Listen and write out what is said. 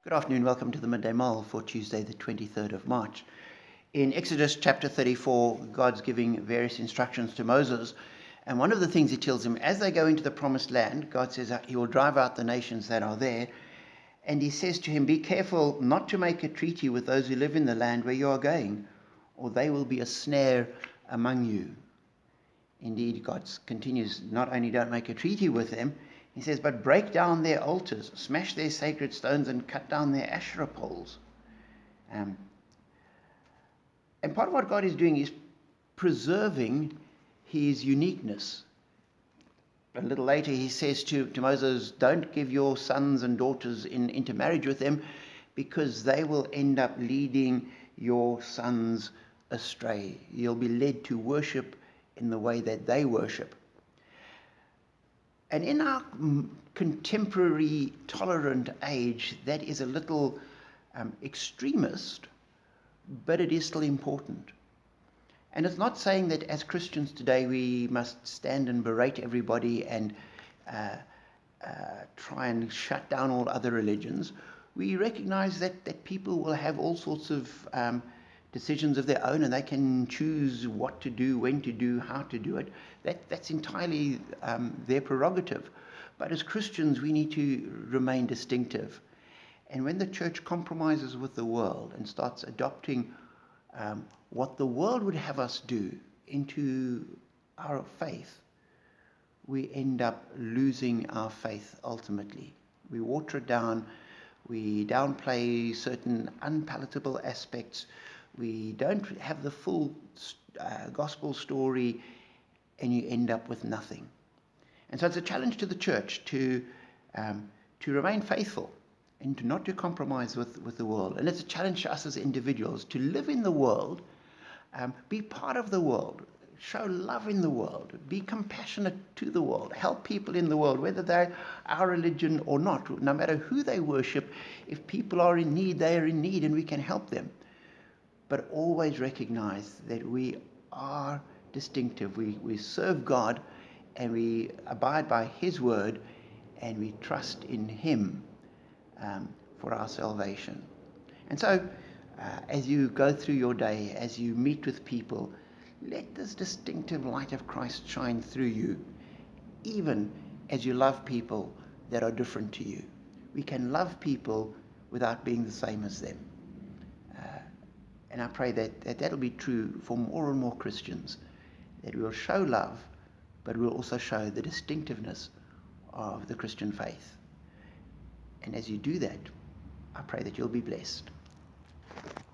Good afternoon, welcome to the Midday Mull for Tuesday the 23rd of March. In Exodus chapter 34, God's giving various instructions to Moses, and one of the things he tells him, as they go into the promised land, God says he will drive out the nations that are there, and he says to him, be careful not to make a treaty with those who live in the land where you are going, or they will be a snare among you. Indeed, God continues, not only don't make a treaty with them, he says, but break down their altars, smash their sacred stones, and cut down their Asherah poles. And part of what God is doing is preserving his uniqueness. A little later, he says to Moses, don't give your sons and daughters into marriage with them, because they will end up leading your sons astray. You'll be led to worship in the way that they worship. And in our contemporary tolerant age, that is a little extremist, but it is still important. And it's not saying that as Christians today we must stand and berate everybody and try and shut down all other religions. We recognize that people will have all sorts of decisions of their own, and they can choose what to do, when to do, how to do it. That's entirely their prerogative. But as Christians, we need to remain distinctive. And when the church compromises with the world and starts adopting what the world would have us do into our faith, we end up losing our faith ultimately. We water it down, we downplay certain unpalatable aspects, we don't have the full gospel story, and you end up with nothing. And so it's a challenge to the church to remain faithful and to not to compromise with the world. And it's a challenge to us as individuals to live in the world, be part of the world, show love in the world, be compassionate to the world, help people in the world, whether they're our religion or not. No matter who they worship, if people are in need, they are in need, and we can help them. But always recognize that we are distinctive. We serve God, and we abide by his word, and we trust in him for our salvation. And so as you go through your day, as you meet with people, let this distinctive light of Christ shine through you, even as you love people that are different to you. We can love people without being the same as them. And I pray that that'll be true for more and more Christians, that we'll show love, but we'll also show the distinctiveness of the Christian faith. And as you do that, I pray that you'll be blessed.